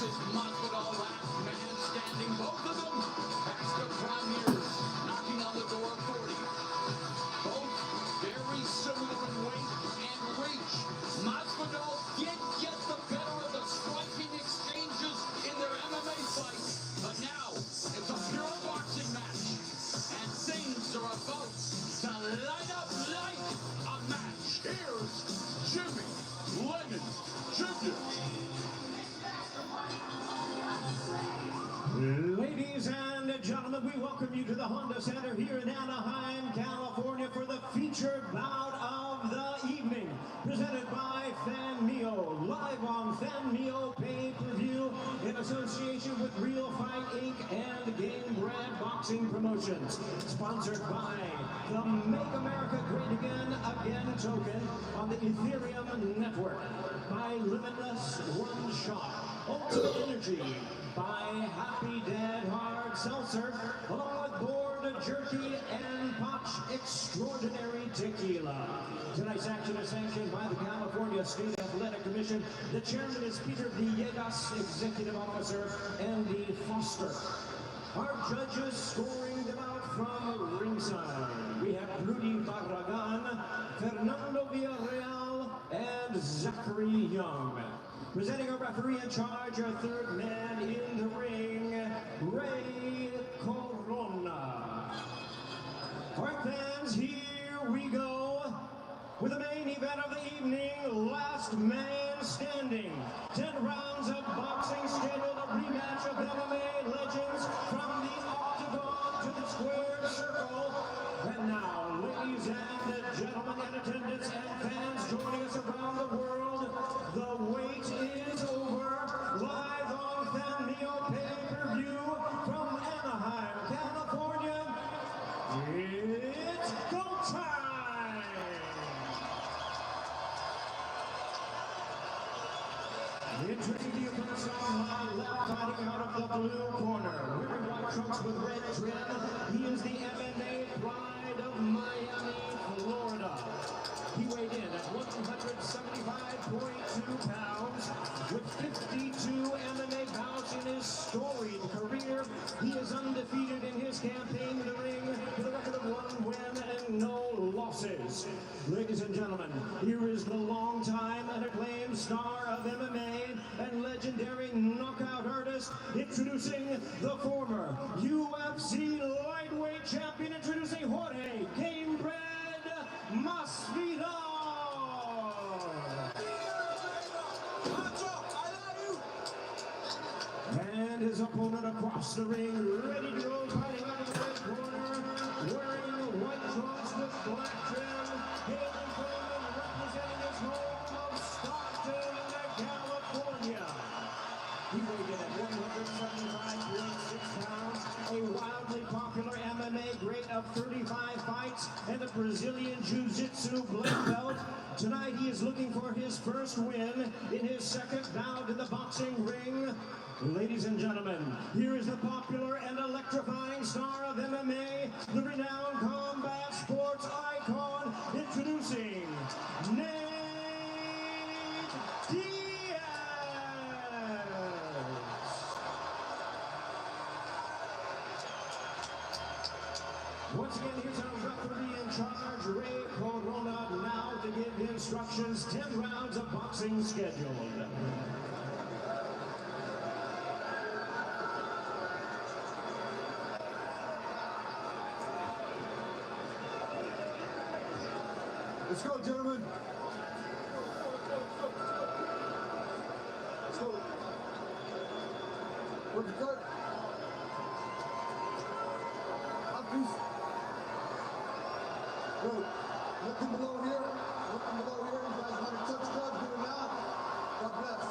is Masvidal, last man standing. Both of them past their prime years, knocking on the door of 40. Both very similar in weight and reach. Masvidal did get the better of the striking exchanges in their MMA fights, but now it's a pure boxing match, and things are about to light up like a match. Here's Jimmy Lennon Jr. Ladies and gentlemen, we welcome you to the Honda Center here in Anaheim, California for the featured bout of the evening, presented by FanMio, live on FanMio pay-per-view in association with Real Fight Inc. and Game Brand Boxing Promotions, sponsored by the Make America Great Again token on the Ethereum network, by Limitless One Shot, Ultimate Energy, by Happy Dad Hard Seltzer, along with Board Jerky and Potch Extraordinary Tequila. Tonight's action is sanctioned by the California State Athletic Commission. The chairman is Peter Villegas, Executive Officer, Andy Foster. Our judges scoring them out from ringside. We have Rudy Barragan, Fernando Villarreal, and Zachary Young. Presenting our referee in charge, our third man in the ring, Ray Corona. All right, fans, here we go with the main event of the evening, last man standing. 10 rounds of boxing scheduled, a rematch of MMA legends from the octagon to the square circle. And now, ladies and gentlemen in attendance and fans joining us around the world, the wait is over. Live on FanMio pay-per-view from Anaheim, California, it's go time! Introducing you first on my left, fighting out of the blue corner, wearing white trunks with red trim. He is the MMA pride of Miami, Florida. He weighed in at 175.2 pounds with 52 MMA bouts in his storied career. He is undefeated in his campaign in the ring with a record of 1 win and no losses. Ladies and gentlemen, here is the longtime and acclaimed star of MMA and legendary knockout artist, introducing the former UFC lightweight champion, introducing Jorge Game Brand Masvidal. And his opponent across the ring, ready to go, fighting out of the red corner, wearing white trunks with black trim, hailing from and representing his home of Stockton, California. He weighed in at 175.6 pounds, a wildly popular MMA great of 35 fights, and a Brazilian Jiu-Jitsu black belt. Tonight he is looking for his first win in his second bout in the boxing ring. Ladies and gentlemen, here is the popular and electrifying star of MMA, the renowned combat sports icon, introducing Nate Diaz. Once again, here's our referee in charge, Ray Corona, now to give instructions. 10 rounds of boxing scheduled. Let's go, gentlemen. Let's go. Work the cut. Up, please. Go. Nothing below here. Nothing below here. You guys want to touch gloves? Do it now. God bless.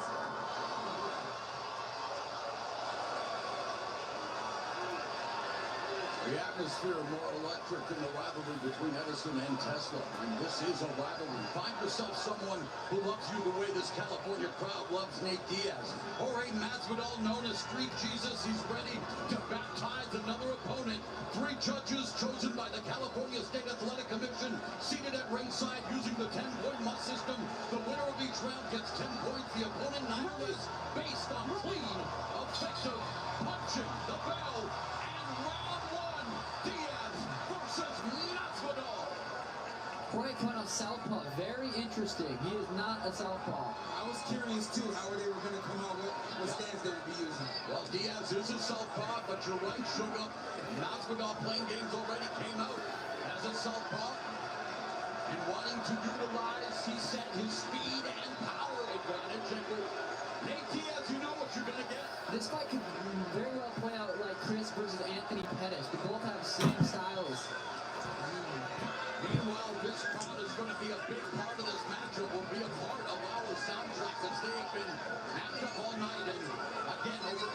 The atmosphere more electric than the rivalry between Edison and Tesla. And this is a rivalry. Find yourself someone who loves you the way this California crowd loves Nate Diaz. Jorge Masvidal, known as Street Jesus, he's ready to baptize another opponent. 3 judges chosen by the California State Athletic Commission, seated at ringside using the 10-point must system. The winner of each round gets 10 points. The opponent 9 or less, based on clean, effective punching. The bell. Diaz versus Masvidal. Jorge coming off southpaw, very interesting. He is not a southpaw. I was curious too how they were going to come out with what stance they would be using. Well, Diaz is a southpaw, but you're right, Sugar. Masvidal playing games already came out as a southpaw. And wanting to utilize, he said, his speed and power advantage. And Nate Diaz, you know what you're going to get. This fight could very well play out like Chris versus Anthony Pettis. They both have the same styles. Meanwhile, this crowd is going to be a big part of this matchup, will be a part of our soundtrack as they have been amped up all night. And again, over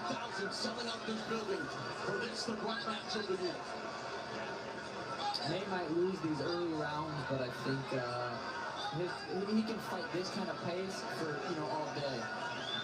18,000 selling out this building for this, the right match of the year. Nate might lose these early rounds, but I think he can fight this kind of pace for, all day.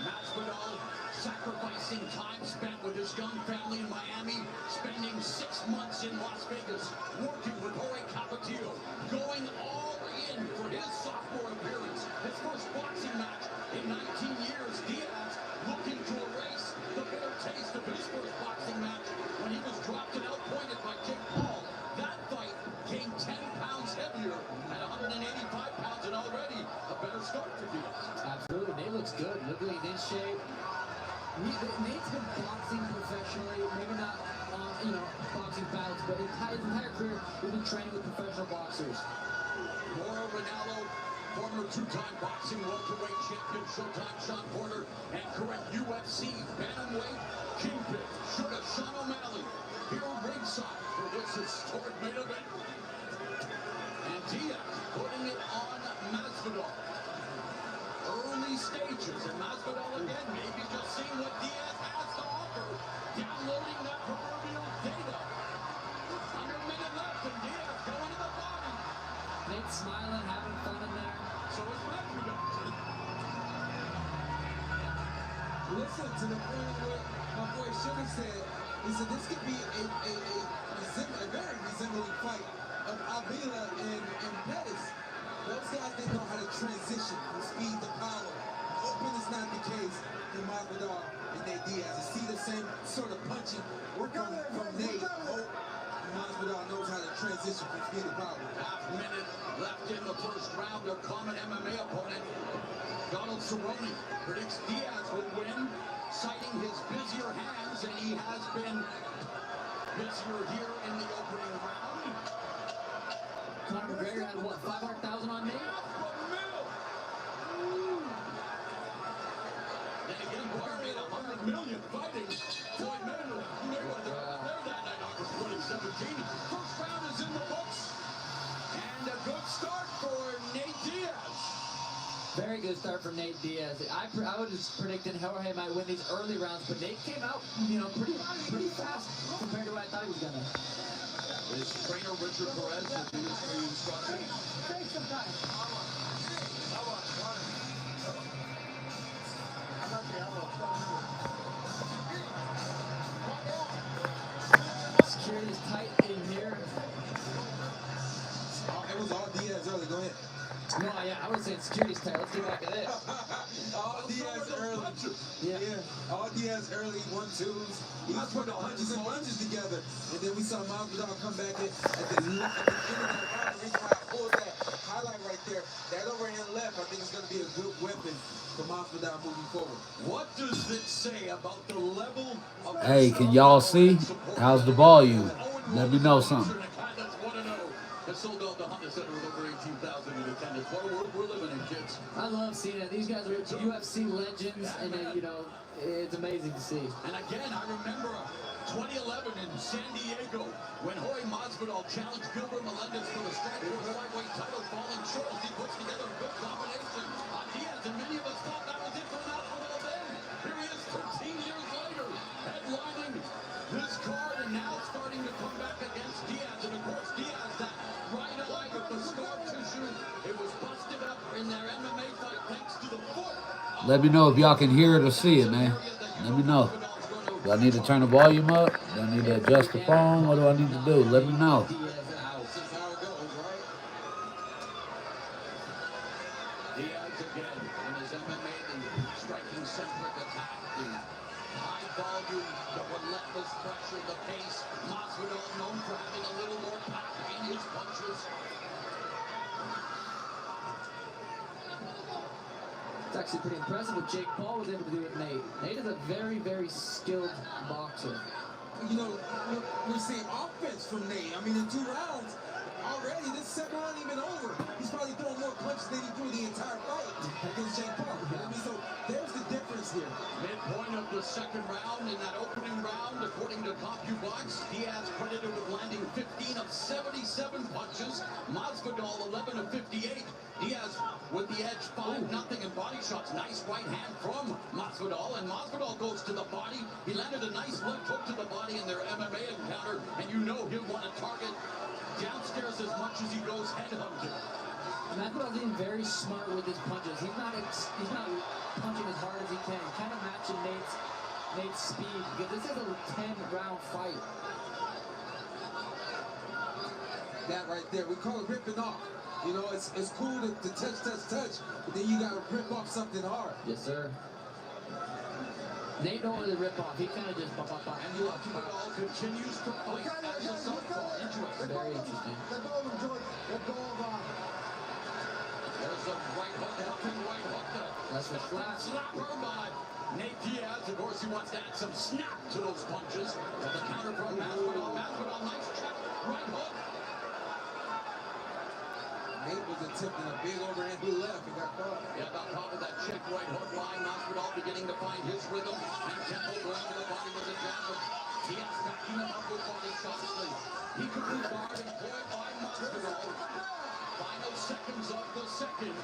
Masvidal sacrificing time spent with his young family in Miami, spending 6 months in Las Vegas, working with Jorge Capetillo, going all in for his sophomore appearance, his first boxing match in 19 years. Diaz looking to erase the bitter taste of his first boxing match when he was dropped and outpointed by Jake Paul. That fight came 10 pounds heavier at 185 pounds, and already a better start for Diaz. Absolutely, Nate looks good, looking in shape. Nate's been boxing professionally, maybe not, boxing bouts, but his entire career, he's been training with professional boxers. Mauro Ranallo, former 2-time boxing welterweight champion, Showtime Sean Porter, and current UFC bantamweight kingpin, Sugar Sean O'Malley, here ringside for this historic main event. And Diaz putting it on Masvidal. Early stages, and Masvidal again, maybe just seeing what Diaz has to offer, downloading that proverbial data. Under a minute left, and Diaz going to the body. Nate smiling, having fun in there. So is Masvidal. Listen to the point where my boy Sugar said, he said this could be a very resembling fight of Avila and Pettis. Those guys, they know how to transition from speed to power. Hoping it's not the case for Masvidal and Nate Diaz. To see the same sort of punching from Nate. Hope Masvidal knows how to transition from speed to power. Half minute left in the first round. Their common MMA opponent, Donald Cerrone, predicts Diaz will win, citing his busier hands, and he has been busier here in the opening round. Conor McGregor had, 500,000 on Nate? And again, Boyer made $100 million fighting Floyd Mayweather there that night, August 2017. First round is in the books. And a good start for Nate Diaz. Very good start for Nate Diaz. I was just predicting Jorge might win these early rounds, but Nate came out, pretty fast compared to what I thought he was gonna. His trainer, Richard Perez, is the industry instructor. Take some time. Security is tight in here. It was all Diaz early. Go ahead. No, yeah, I was saying security's tight. Let's get back to this. All Diaz early. Yeah. All Diaz early 1-2s. He was putting punches and lunges together. And then we saw Masvidal come back in at the end of that round. The reason why I pulled that highlight right there, that overhand left, I think it's going to be a good weapon for Masvidal moving forward. What does it say about the level of... Hey, can y'all see? How's the volume? Let me know something. It's sold out the Honda Center with over 18,000 in attendance. What a world we're living in, kids. I love seeing it. These guys are UFC legends, and it's amazing to see. And again, I remember 2011 in San Diego when Jorge Masvidal challenged Gilbert Melendez for the Strikeforce lightweight title, falling short as he puts together a good combination on Diaz. And many of us thought that was it for Masvidal then. Here he is 13 years later, headlining this card, and now starting to Let me know if y'all can hear it or see it, man. Let me know. Do I need to turn the volume up? Do I need to adjust the phone? What do I need to do? Let me know. This is how it goes, right? Diaz again in his MMA, the striking centric attack, the high volume, the relentless pressure, the pace. Masvidal known for having a little more pop in his punches. It's actually pretty impressive what Jake Paul was able to do with Nate. Nate is a very, very skilled boxer. You know, we're seeing offense from Nate. I mean, in 2 rounds already, this second round even over. He's probably throwing more punches than he threw the entire fight against Jake Paul. I mean, so there's the difference here. Midpoint of the second round. In that opening round, according to CompuBox, Diaz credited with landing 15 of 77 punches. Masvidal 11 of 58. Diaz with the edge 5-0 in body shots. Nice right hand from Masvidal, and Masvidal goes to the body. He landed a nice left hook to the body in their MMA encounter, and you know he'll want to target downstairs as much as he goes headhunting. Masvidal's being very smart with his punches. He's not punching as hard as he can, kind of matching Nate's speed, because this is a 10-round fight. That right there, we call it ripping off. You know, it's cool to touch, but then you gotta rip off something hard. Yes, sir. Nate don't really rip off. He kind of just pop. And Masvidal continues to fight as a southpaw. Interesting. Very interesting. There's a right hook, helping right hook. That's a flat. Slapper by Nate Diaz. Of course, he wants to add some snap to those punches. But the counter from Masvidal. Masvidal, nice check. Right hook. Nate was attempting a big overhand left and got caught. Yeah, on top of that check right hook line, Masvidal beginning to find his rhythm. And Temple going to the body with a jab. But Diaz backing him up with body shots. He could be barred and employed by Masvidal. Final seconds of the second.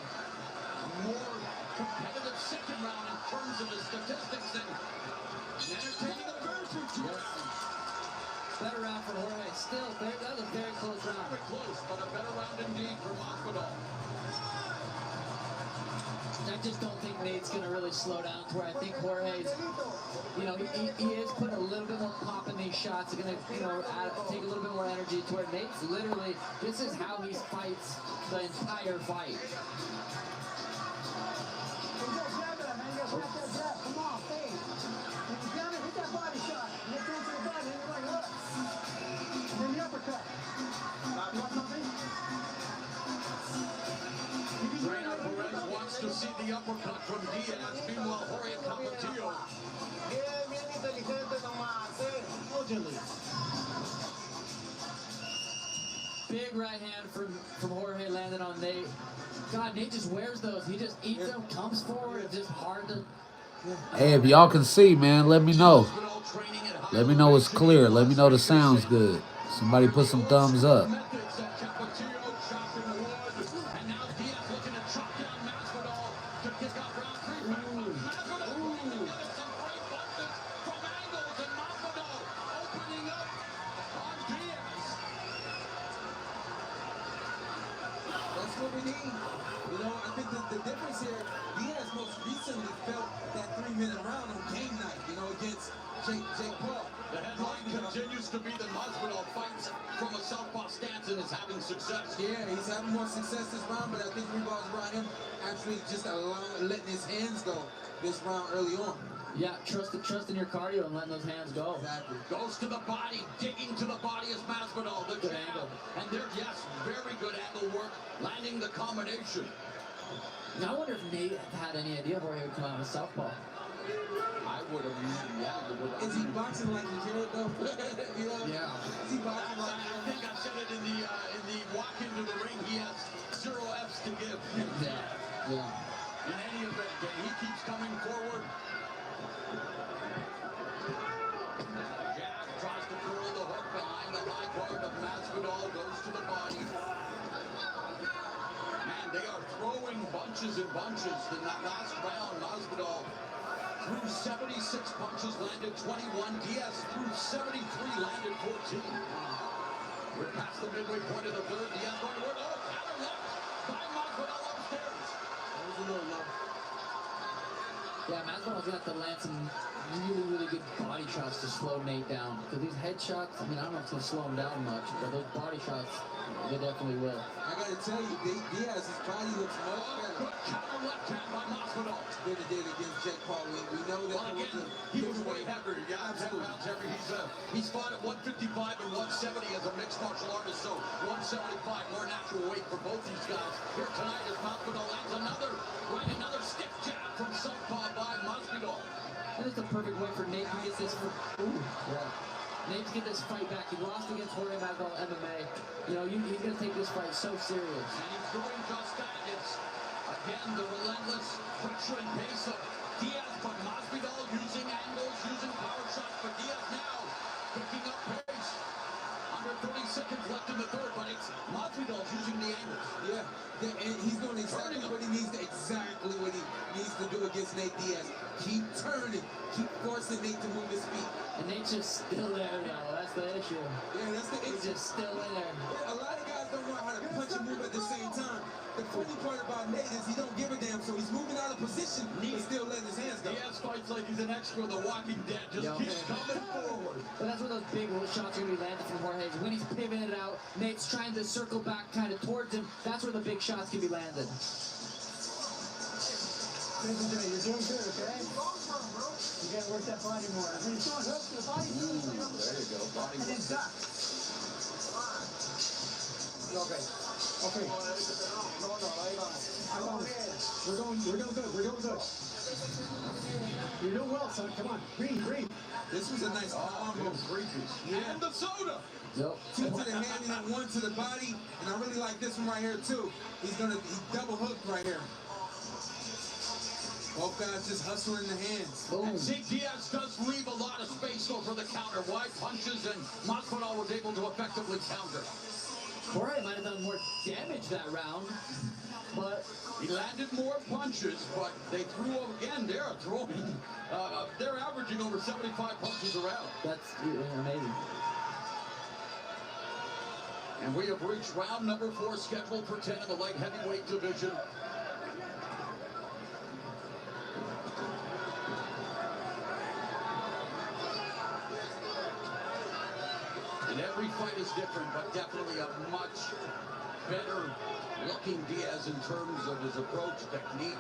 More competitive second round in terms of the statistics and an entertaining affair through 2 rounds. Better round for Jorge. Still, that was a very close round. Very close, but a better round indeed for Masvidal. I just don't think Nate's going to really slow down to where I think Jorge's, you know, he is putting a little bit more pop in these shots. He's going to, you know, take a little bit more energy to where Nate's literally, this is how he fights the entire fight. Reina Perez wants to see the uppercut from Diaz. Meanwhile, Jorge Capetillo. Big right hand from Jorge landed on Nate. God, Nate just wears those. He just eats them, comes forward. It's just hard to... Hey, if y'all can see, man, let me know. Let me know it's clear. Let me know the sound's good. Somebody put some thumbs up. That's what we need. You know, I think the difference here, Diaz most recently felt that 3-minute round on game night, you know, against Jake Paul. The headline continues to be that Masvidal fights from a southpaw stance and is having success. Yeah, he's having more success this round, but I think reballs around him actually just letting his hands go this round early on. Yeah, trust in your cardio and letting those hands go. Exactly. Goes to the body, digging to the body as Masvidal. The Good jab. angle. And there, yes, very good angle work, landing the combination. Now I wonder if Nate had any idea Jorge would come out with southpaw. I would have, yeah. Is he boxing like he did though? You know? Yeah. Is he boxing like I think I said it in the walk into the ring. He has 0 F's to give. Yeah. In any event, he keeps coming forward. Jab tries to curl the hook behind the high guard of Masvidal, goes to the body. Man, they are throwing bunches and bunches. In that last round, Masvidal threw 76 punches, landed 21. Diaz threw 73, landed 14. We're past the midway point of the third. Diaz going to work. Oh, counter left by Masvidal upstairs. that was a little low. Yeah, Masvidal's gonna have to land some really, really good body shots to slow Nate down. Because these headshots, I mean, I don't know if it's gonna slow him down much, but those body shots, they definitely will. I gotta tell you, Diaz, his body looks much better Good counter left hand by Masvidal. than it did against Jake Paul. We know that Well, again, he was way heavier. Yeah, 10 pounds heavier. He's fought at 155 and 170 as a mixed martial artist, so 175 more natural weight for both these guys. Here tonight as Masvidal lands another stiff jab from southpaw by Masvidal. And it's a perfect way for Nate to get this. Nate to get this fight back. He lost against Jorge Masvidal MMA. You know, he's gonna take this fight so serious. And he's doing just that. It's, again, the relentless pressure and pace of Diaz, but Masvidal using angles, using power shots, but Diaz now picking up pace. Under 30 seconds left in the third, but it's Masvidal's using the angles. Yeah, and he's doing exactly what he needs to do against Nate Diaz. Keep turning, keep forcing Nate to move his feet. And Nate's just still there now. That's the issue. Yeah, that's the He's issue. just still in there. A lot of guys don't know how to punch and move at the same time. The funny part about Nate is he don't give a damn, so he's moving out of position, but still letting his hands go. Diaz fights like he's an extra of The Walking Dead, just keeps coming forward. But that's where those big shots are going to be landing from Jorge. When he's pivoting it out, Nate's trying to circle back kind of towards him. That's where the big shots can be landed. Listen to me, you're doing good, okay? You gotta work that body more. When you're throwing hooks to the body, There you go, body and then stop. Okay. Okay. We're doing good. We're doing good. You're doing well, son. Come on. Breathe. This was a nice combo. And the soda. Yep. Two to the hand and then one to the body. And I really like this one right here too. He's double hooked right here. Both guys just hustling the hands. And Zeke Diaz does leave a lot of space though for the counter. Wide punches, and Masvidal was able to effectively counter. Jorge might have done more damage that round, but He landed more punches, but they threw again. They're averaging over 75 punches a round. that's amazing. And we have reached round number 4, scheduled for 10 in the light heavyweight division. And every fight is different, but definitely a much better looking Diaz in terms of his approach, technique,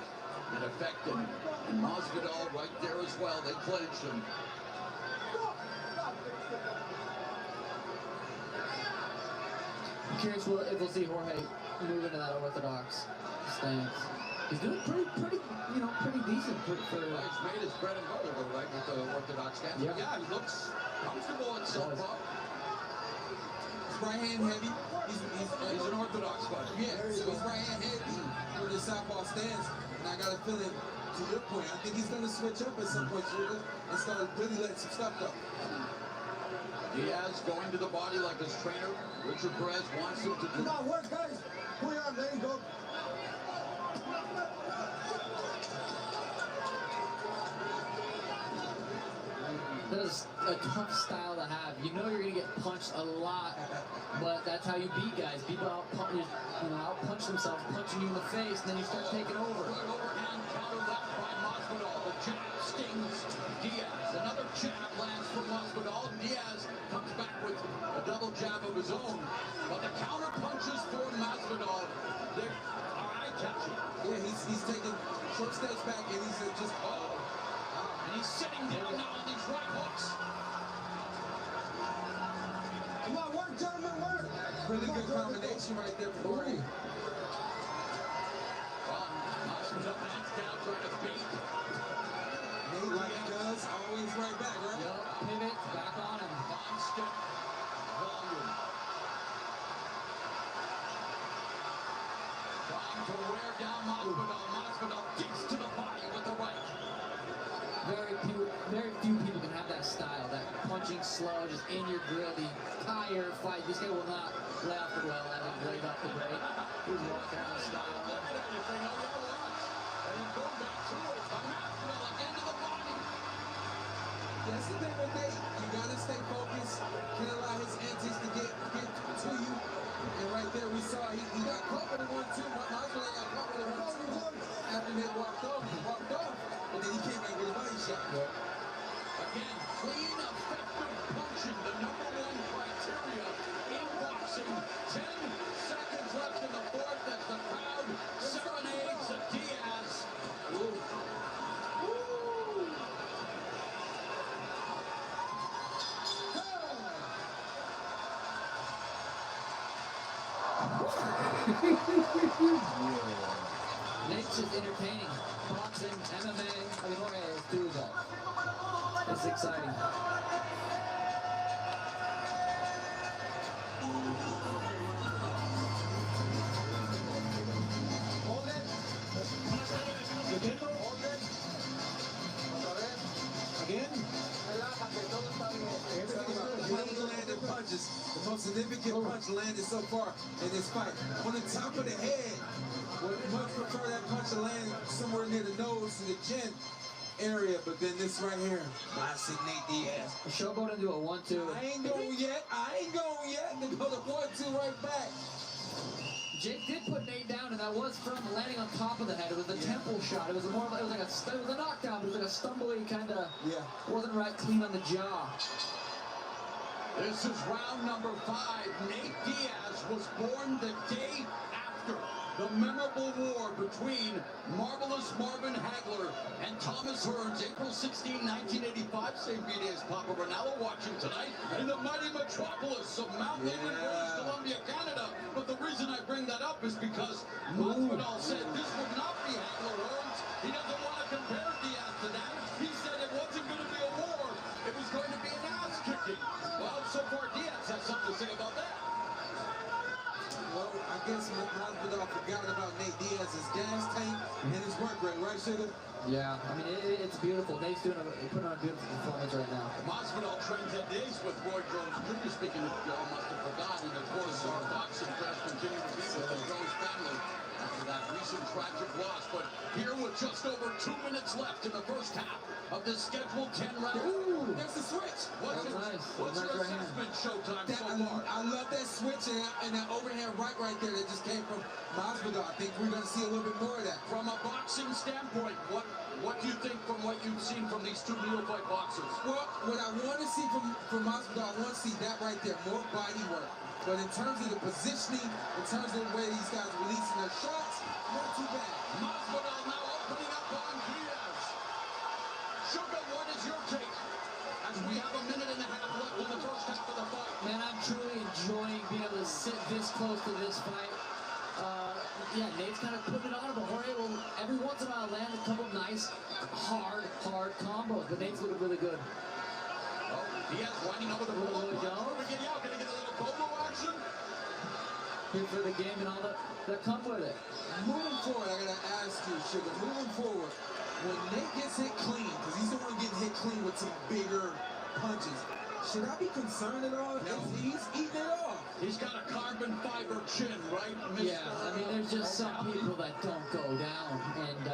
and effect. And Masvidal right there as well. They clinched him. I'm curious if we'll see Jorge move into that orthodox stance. He's doing pretty decent for He's made his bread and butter, though, right, with the orthodox stance. Yeah. Yeah, he looks comfortable at southpaw. Right hand heavy. He's an orthodox fighter. Yeah, so he's right hand heavy with his southpaw stance. And I got a feeling, to your point, I think he's going to switch up at some point, Sugar, and start really letting some stuff go. Diaz going to the body like his trainer, Richard Perez, wants him to do. Come on, work, guys. Pull your arm, there you go. That is a tough style to have. You know you're gonna get punched a lot, but that's how you beat guys. People out-punch themselves, punching you in the face, and then you start taking over. Good overhand counter left by Masvidal. The jab stings Diaz. Another jab lands from Masvidal. Diaz comes back with a double jab of his own. But the counter punches for Masvidal, they're eye-catching. Yeah, he's taking short steps back, and he's just, And he's sitting down now on these right hooks. Come on, work, gentlemen, work. really good combination right there for Jorge. Masvidal hands down, trying to bait. Nate, like he does, always right back, right? Yep, pivot, back on him. Constant volume. Trying to wear down Masvidal. Masvidal digs to the body with the right. Very few people can have that style, that punching slow, just in your grill, the tire fight. This guy will not lay off the well, let him break off the break. He's walking out of style. That's the thing with Nate. You gotta stay focused. Can't allow his antics to get to you. And right there we saw he got caught with a 1-2. Masvidal got caught with a 1-2. After Nate walked off. but then he came back with a body shot. Again, clean, effective punching, the #1 criteria in boxing. 10 seconds left in the fourth as the crowd serenades Diaz. Ooh. Nate's just entertaining. Boxing, MMA, I mean, Jorge is doing that. It's exciting. Hold it. Deténlo. Hold it. Again. Everything's good. Clean landed punches. The most significant punch landed so far in this fight. On the top of the head. Would much prefer that punch to land somewhere near the nose and the chin area, but then this right here, classic Nate Diaz. Showboat into a 1-2. I ain't going yet. To go to 1-2 right back. Jake did put Nate down, and that was from landing on top of the head. It was a temple shot. It was more like it was a knockdown, but it was like a stumbly kind of. Yeah. Wasn't right clean on the jaw. This is round number 5. Nate Diaz was born the day after the memorable war between Marvelous Marvin Hagler and Thomas Hearns, April 16, 1985. Same media as Papa Ronaldo watching tonight in the mighty metropolis of Mount Lehman, British Columbia, Canada. But the reason I bring that up is because Masvidal said this would not be Hagler Hearns. He doesn't want to compare Diaz to that. He said it wasn't going to be a war. It was going to be an ass kicking. Well, so far Diaz has something to say about that. Well, I guess Masvidal forgot about Nate Diaz's gas tank and his work rate, right, Sugar? Yeah, I mean, it's beautiful. Nate's putting on a beautiful performance right now. Masvidal trains at days with Roy Jones Jr. Speaking of, y'all must have forgotten, of course, our boxing fans continue to be with the Jones family after that recent tragic loss. But here with just over 2 minutes left in the first half of this scheduled 10 round. Ooh, there's the switch. What's your assessment, Showtime, so far? I love that switch and that overhand right there that just came from Masvidal. I think we're going to see a little bit more of that. From a boxing standpoint, what do you think from what you've seen from these two neophyte boxers? Well, what I want to see from Masvidal, I want to see that right there, more body work. But in terms of the positioning, in terms of the way these guys are releasing their shots, not too bad. Masvidal now opening up on Diaz. Sugar, what is your take? As we have a minute and a half left in the first half of the fight. Man, I'm truly enjoying being able to sit this close to this fight. Yeah, Nate's kind of putting it on him, but Jorge will every once in a while land a couple nice, hard combos. But Nate's looking really good. Oh, Diaz winding up with a bolo. Gonna get a little bolo action. Here for the game and all that come with it. Moving forward, I got to ask you, Sugar, moving forward, when Nate gets hit clean, because he's the one getting hit clean with some bigger punches, should I be concerned at all? No. He's eating it off. He's got a carbon fiber chin, right? Yeah, I mean, there's just some people that don't go down, and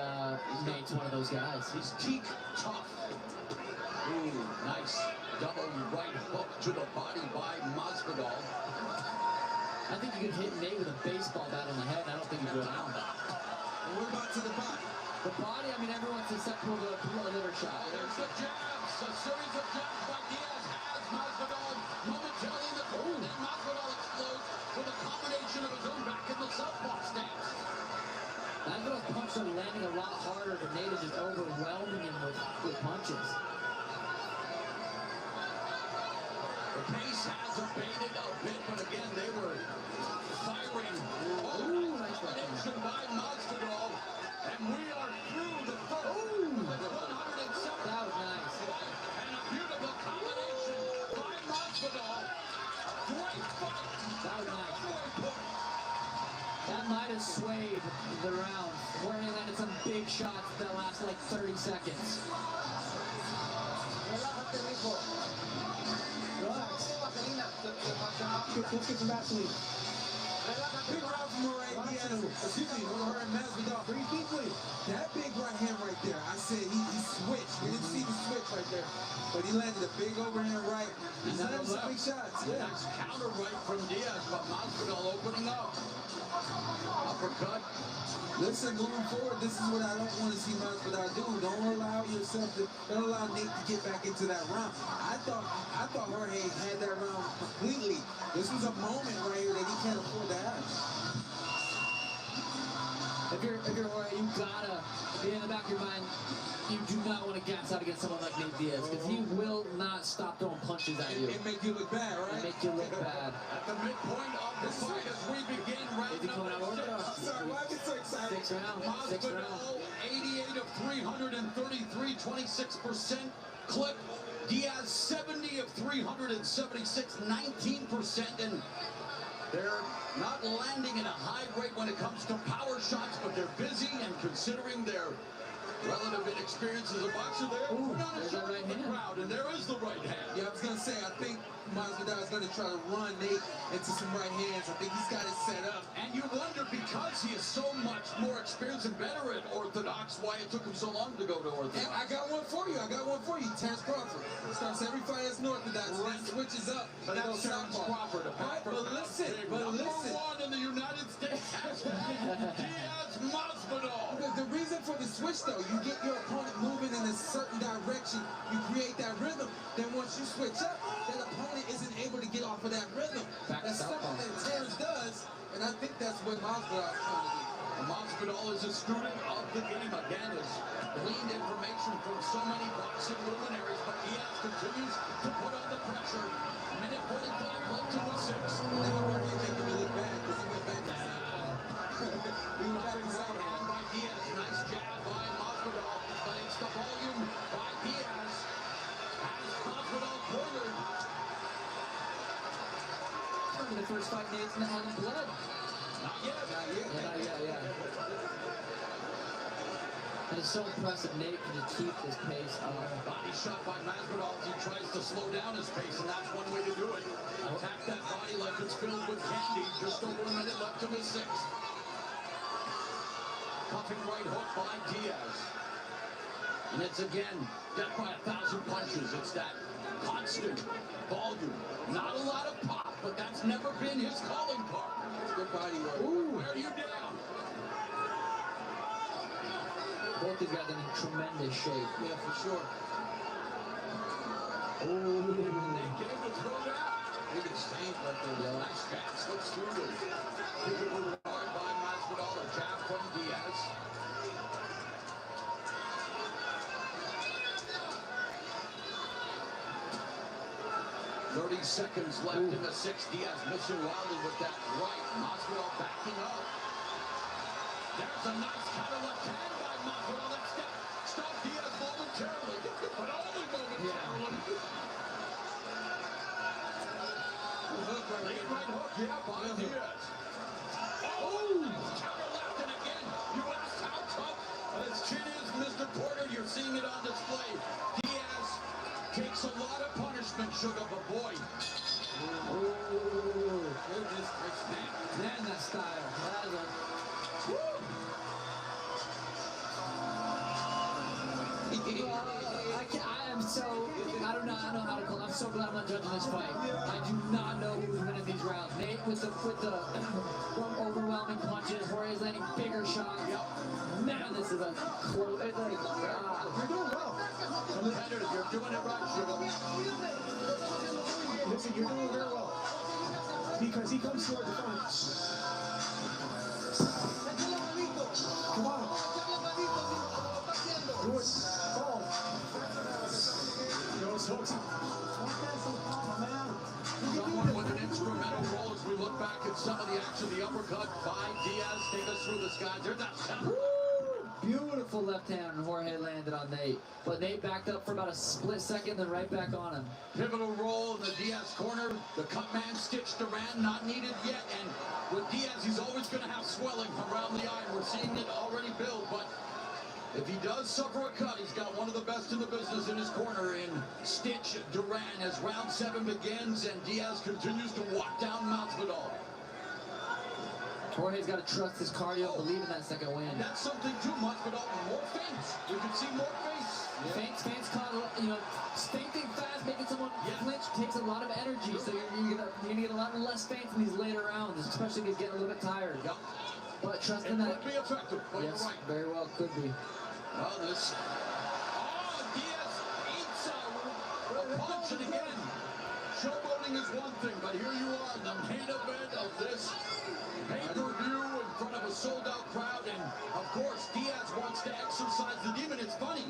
Nate's one of those guys. He's teak tough. Ooh, nice double right hook to the body by Masvidal. I think you could hit Nate with a baseball bat on the head, and I don't think he'd go down. And what about to the body? The body, I mean, everyone's susceptible to a liver shot. There's the jabs, a series of jabs by Diaz has Masvidal momentarily in the corner. Then Masvidal explodes with a combination of his own back in the southpaw stance. Masvidal's punches are landing a lot harder, but Nate is just overwhelming him with punches. The pace has abated a bit, but again, they were firing. Nice combination by Masvidal, and we are through the first. 107. That was nice. And a beautiful combination by Masvidal. Great fight. That was nice. That might have swayed the round. Jorge landed some big shots that last like 30 seconds. Relax. Let's get some Vaseline. Big round from Jorge Diaz. Excuse me, Jorge Masvidal. Breathe deeply. That big right hand right there, I said he switched. We didn't see the switch right there. But he landed a big overhand right. He's landing some big shots. Yeah. Nice counter right from Diaz, but Masvidal opening up. Uppercut. Listen, moving forward, this is what I don't want to see Masvidal do. Don't allow Nate to get back into that round. I thought Jorge had that round completely. This was a moment right here that he can't afford to have. If you're Jorge, you gotta be in the back of your mind. You do not want to gas out against someone like Nate Diaz because he will not stop throwing punches at you. It make you look bad, right? It make you look bad. At the midpoint of the fight as we begin round Is he coming out number over? 6. I'm sorry, why am I so excited? Six round. Masvidal, 88 of 333, 26% clip. Diaz, 70 of 376, 19%. And they're not landing at a high rate when it comes to power shots, but they're busy, and considering their relative inexperience as a boxer, they're not a short of the crowd, and there is the right hand. Yeah, I was going to say, I think Masvidal is going to try to run Nate into some right hands. I think he's got it set up. And you wonder, because he is so much more experienced and better at orthodox, why it took him so long to go to orthodox. And I got one for you. Terrence Crawford. Starts every fight as an orthodox, then switches up. But and that's goes Terrence southpaw. Crawford. Right, but listen. Number 1 in the United States. Diaz Masvidal. The reason for the switch, though, you get your opponent moving in a certain direction, you create that rhythm. Then once you switch up, that opponent isn't able to get off of that rhythm. That's something that Terrence does, and I think that's what Masvidal is trying to do. Masvidal is a student of the game. Again, has gleaned information from so many boxing luminaries, but Diaz continues to put on the pressure. Minute 45 left in the 6th. Now we're making me look bad because he went back to he went back to Right hand by Diaz. Nice jab by Masvidal, but it's the volume by Diaz. Has Masvidal cornered. Remember the first fight Nate's not having blood. Not yet. Yeah. And it's so impressive Nate can just keep his pace up. Body shot by Masvidal as he tries to slow down his pace, and that's one way to do it. Attack that body like it's filled with candy. Just over a minute left in the 6th. Puffing right hook by Diaz. And it's again, death by 1,000 punches. It's that constant volume. Not a lot of pop, but that's never been his calling card. good body work. Ooh, where are you down? Both these guys are in tremendous shape. Yeah, for sure. They gave the throw down. Big exchange right there. Nice jab slips through the physical guard by Masvidal. A jab from Diaz. "30 seconds left in the 6th. Diaz missing wildly with that right. Masvidal backing up. There's a nice counter left hand by Masvidal. That stopped Diaz momentarily, but only momentarily. Late right hook, yeah, by Diaz. Oh, counter left, and again, you asked how tough his chin is, Mr. Porter. You're seeing it on display. Diaz takes a lot of punishment, Sugar, but boy. Goodness gracious. Man, that style. That is a... I am so, I do not know how to call. I'm so glad I'm not judging this fight. I do not know who's winning these rounds. Nate with the overwhelming punches. Jorge's landing bigger shots. Man, this is a close. It's like, You're doing well. Competitor, you're doing it right, Sugar. Listen, you're doing very well. Because he comes toward the front. Come on. Do it. Fall. Goes hooks. Someone with an instrumental role as we look back at some of the action. The uppercut by Diaz. Take us through this, guys. There's that sound. beautiful left hand Jorge landed on Nate. But Nate backed up for about a split second, then right back on him. Pivotal role in the Diaz corner. The cut man stitched around, not needed yet. And with Diaz, he's always going to have swelling around the eye. We're seeing it already build, but if he does suffer a cut, he's got one of the best in the business in his corner in Stitch Duran as round 7 begins and Diaz continues to walk down Masvidal. Jorge's got to trust his cardio, believe in that second win. And that's something too much, but more feints. We can see more feints. Yeah. Feints caught, feinting fast, making someone flinch takes a lot of energy, so you're gonna get a lot less feints in these later rounds, especially if he's getting a little bit tired. Yep. But trust It in that. could be effective, but Yes, you're right. very well could be. Well, this. Oh, Diaz eats a punch, and again, showboating is one thing, but here you are, the main event of this pay-per-view in front of a sold-out crowd, and of course, Diaz wants to exercise the demon. It's funny.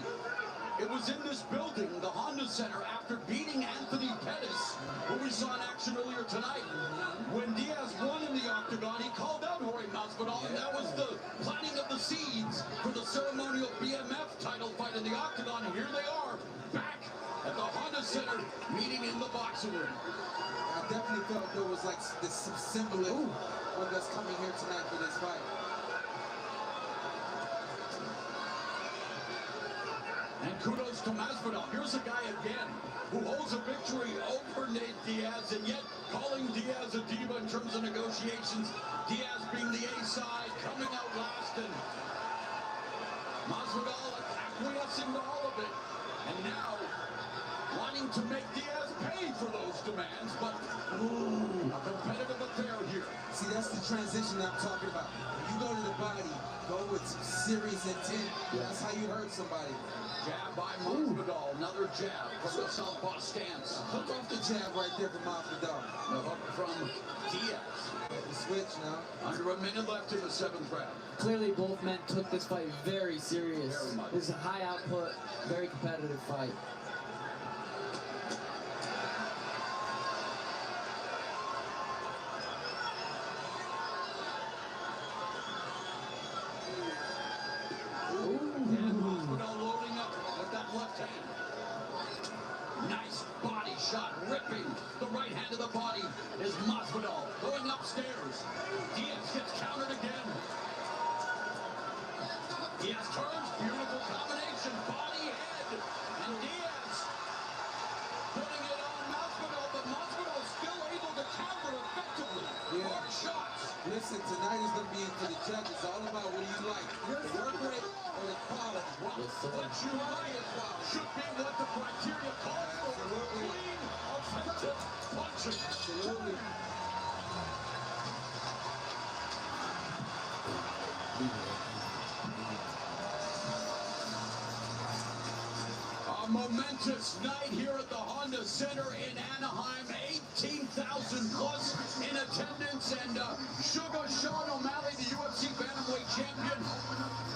It was in this building, the Honda Center, after beating Anthony Pettis, who we saw in action earlier tonight. When Diaz won in the octagon, he called out Jorge Masvidal, and that was the planting of the seeds for the ceremonial BMF title fight in the octagon. And here they are, back at the Honda Center, meeting in the boxing ring. I definitely felt there was like this symbolism of us coming here tonight for this fight. And kudos to Masvidal. Here's a guy again who holds a victory over Nate Diaz, and yet calling Diaz a diva in terms of negotiations. Diaz being the A side, coming out last, and Masvidal acquiescing to all of it. And now wanting to make Diaz pay for those demands, but a competitive affair here. See, that's the transition I'm talking about. When you go to the body, go with some serious intent. That's how you hurt somebody. Jab by Masvidal, another jab from the southpaw stance. Hook off the jab right there from Masvidal. The hook from Diaz. The switch now. Under a minute left in the 7th round. Clearly, both men took this fight very serious. Very much. This is a high output, very competitive fight. Masvidal loading up with that left hand. Nice body shot, ripping the right hand of the body is Masvidal going upstairs. Diaz gets countered again. Diaz turns, beautiful combination, body, head, and Diaz putting it on Masvidal, but Masvidal still able to counter effectively. More shots. Listen, tonight is going to be for the judges. It's all about what you like. The work rate or the quality. What you like should be what the criteria calls for. Clean, offensive punching. Absolutely. A momentous night here at the Honda Center in Anaheim. 18,000 plus in attendance, and Sugar Sean O'Malley, the UFC bantamweight champion.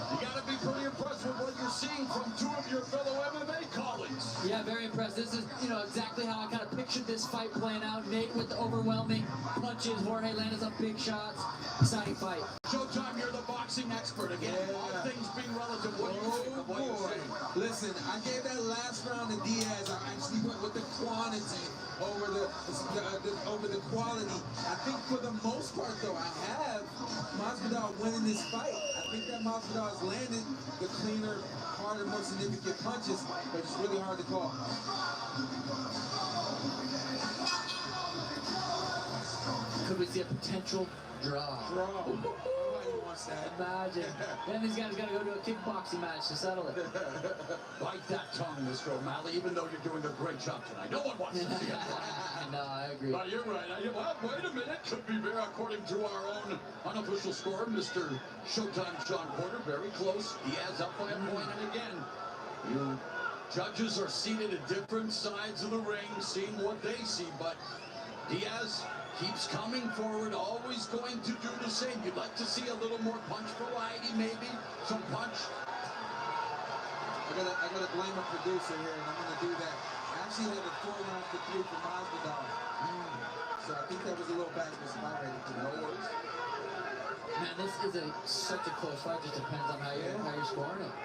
You got to be pretty impressed with what you're seeing from two of your fellow MMA colleagues. Yeah, very impressed. This is, exactly how I kind of pictured this fight playing out. Nate with the overwhelming punches. Jorge landed some big shots. Exciting fight. Showtime, you're the boxing expert again. All things being relative, what do you think of what you're saying? Listen, I gave that last round to Diaz. I actually went with the quantity over the quality. I think for the most part, though, I have Masvidal winning this fight. I think that Masvidal has landed the cleaner, harder, more significant punches, but it's really hard to call. Could we see a potential draw? Nobody wants that. Imagine. Then these guys got to go to a kickboxing match to settle it. Bite that tongue, Mr. O'Malley, even though you're doing a great job tonight. No one wants to see it. No, I agree. But you're right. Well, wait a minute. Could be very, according to our own unofficial score, Mr. Showtime Sean Porter, very close. Diaz up by a point, and again, you judges are seated at different sides of the ring, seeing what they see, but Diaz keeps coming forward, always going to do the same. You'd like to see a little more punch variety, maybe? Some punch? I gotta blame a producer here, and I'm gonna do that. I actually had a 4-round for 3 for Masvidal. So I think that was a little backwards in my rating. No worries. Man, this is such a close fight. Just depends on how you're scoring it.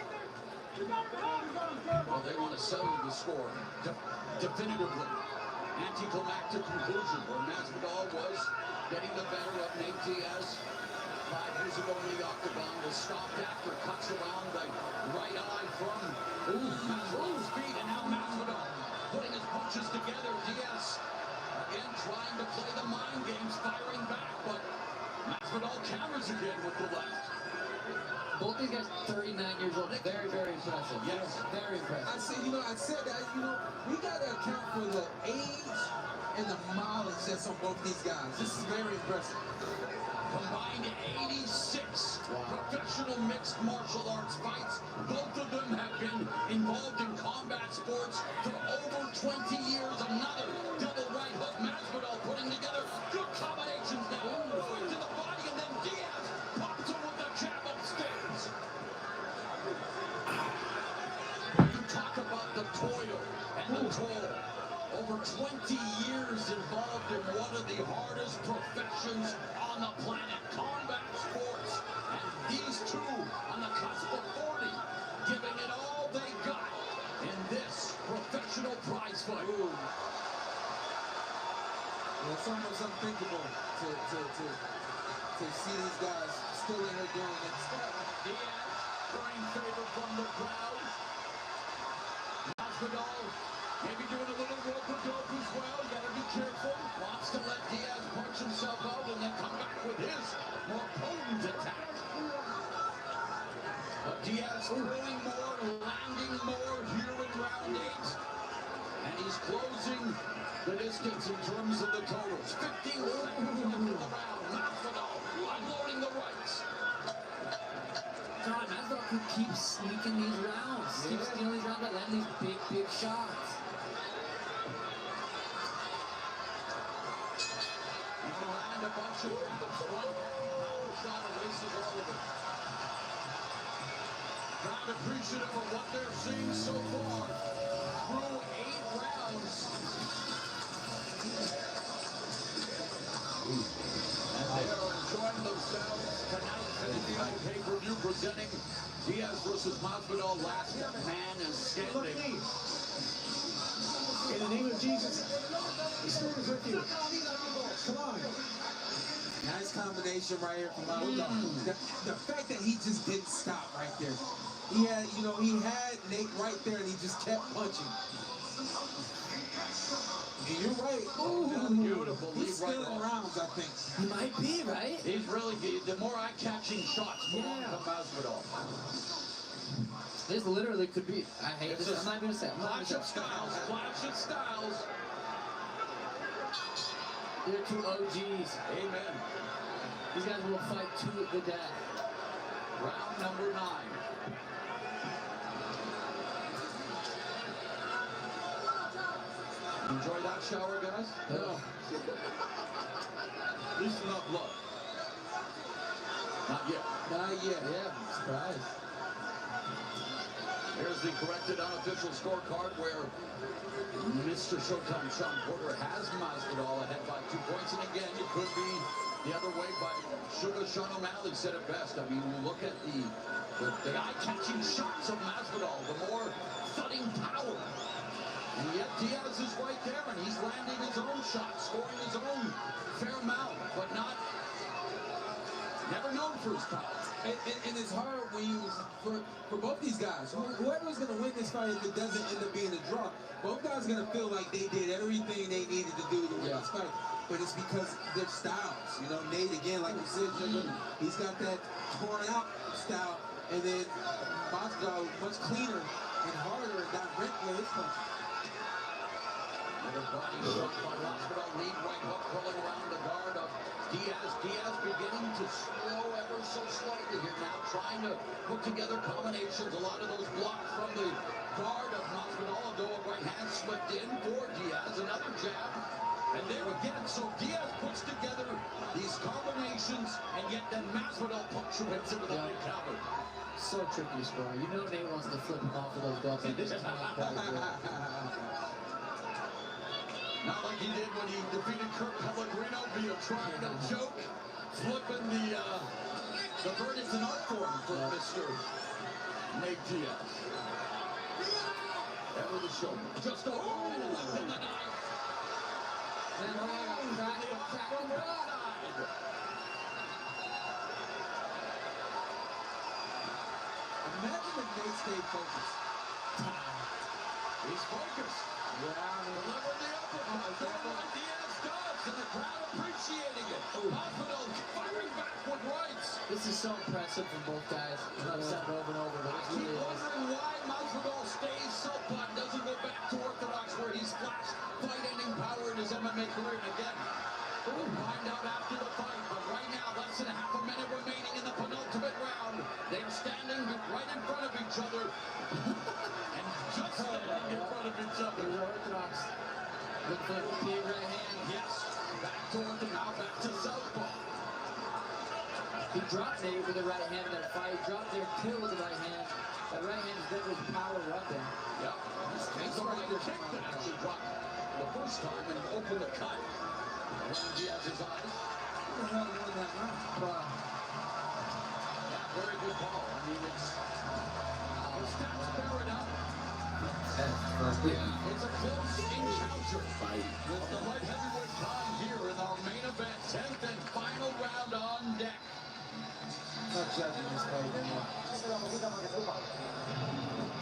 Well, they want to settle the score definitively. Anticlimactic conclusion where Masvidal was getting the better of Nate Diaz 5 years ago in the octagon, was stopped after cuts around the right eye from Masvidal's feet, and now Masvidal putting his punches together. Diaz again trying to play the mind games, firing back, but Masvidal counters again with the left. Both these guys 39 years old. Very, very impressive. Yes. Very impressive. I said that, we got to account for the age and the mileage that's on both these guys. This is very impressive. Combined 86 professional mixed martial arts fights. Both of them have been involved in combat sports for over 20 years. Another double right hook. Masvidal putting together good combinations now. Right to the body, and then Diaz pops him with the jab upstairs. You talk about the toil and the toll. Over 20 years involved in one of the hardest professions on the planet, combat sports. And these two on the cusp of 40, giving it all they got in this professional prize fight. Ooh. Yeah, it's almost unthinkable to see these guys still in there doing it. Diaz showing favor from the crowd. Masvidal maybe doing a little rope-a-dope as well. You gotta be careful. Wants to let Diaz punch himself out and then come back with his more potent attack. But Diaz throwing more, landing more here in round 8. And he's closing the distance in terms of the totals. 15 seconds left in the round. Masvidal unloading the rights. God, Masvidal could keep sneaking these rounds. Keep stealing these rounds by landing these big shots. And a bunch of one power shot erases all of it. Not appreciative of what they're seeing so far through 8 rounds. And they are enjoying themselves tonight in the pay-per-view presenting Diaz versus Masvidal. Last man is Look at standing. me. In the name of Jesus, the Spirit is with you. Come on. Nice combination right here from Masvidal. The fact that he just didn't stop right there. He had, he had Nate right there, and he just kept punching. And you're right. Beautiful lead He's right stealing off. rounds, I think. He might be, right? He's really good. The more eye-catching shots belong Yeah. to Masvidal. This literally could be. I hate This this. is I'm not even gonna say it. I'm not Clash gonna of say it. styles, clash of styles. They're two OGs. Amen. These guys will fight to the death. Round number 9. Enjoy that shower, guys? No. Loosen up, blood. Not yet. Not yet. Yeah, I'm surprised. Here's the corrected unofficial scorecard where Mr. Showtime Sean Porter has Masvidal ahead by 2 points. And again, it could be the other way, but Sugar Sean O'Malley said it best. I mean, look at the eye-catching shots of Masvidal, the more thudding power. And yet Diaz is right there, and he's landing his own shots, scoring his own fair amount, but never known for his power. And it's hard when you, for both these guys, whoever's going to win this fight, if it doesn't end up being a draw, both guys are going to feel like they did everything they needed to do to win this fight. But it's because their styles. Nate, again, like you said, he's got that torn out style, and then Masvidal much cleaner and harder and direct with his punch. Another body shot by Masvidal, lead right hook pulling around the guard of Diaz. Diaz beginning to slow ever so slightly here now, trying to put together combinations. A lot of those blocks from the guard of Masvidal, although a right hand slipped in for Diaz. Another jab, and there again. So Diaz puts together these combinations, and yet then Masvidal punctuates into the big counter. So tricky score. You know Nate wants to flip him off of those belts. Like this is not quite good. Not like he did when he defeated Kurt Pellegrino via trying to choke, flipping the verdict's an art form for Mr. Nate Diaz. Ever the shoulder. Just a minute left in the night. Then crack the block. Imagine if Nate stayed focused. He's focused. Delivered the uppercut. Doing what Diaz does, and the crowd appreciating it. Masvidal firing back with rights. This is so impressive from both guys. I've said it over and over, but I it's keep really wondering why Masvidal stays southpaw and doesn't go back to orthodox, where he's flashed fight-ending power in his MMA career. And again, we'll find out after the fight. But right now, less than half a minute remaining in the penultimate round. They are standing right in front of each other. And just standing in front of each other. Orthodox. Look for the big right hand. Yes. Back to orthodox, back to southpaw. He dropped Nate with the right hand in that fight. He dropped their kill with the right hand. That right hand is definitely his power weapon. Yep. It's the right kick that actually dropped the first time and opened the cut. Around Diaz's eyes. Who the hell won that round? Yeah, very good ball. I mean, it's the stats bear it out. It's a close encounter with the light heavyweight crown here in our main event, 10th and final round on deck. Not judging this fight anymore.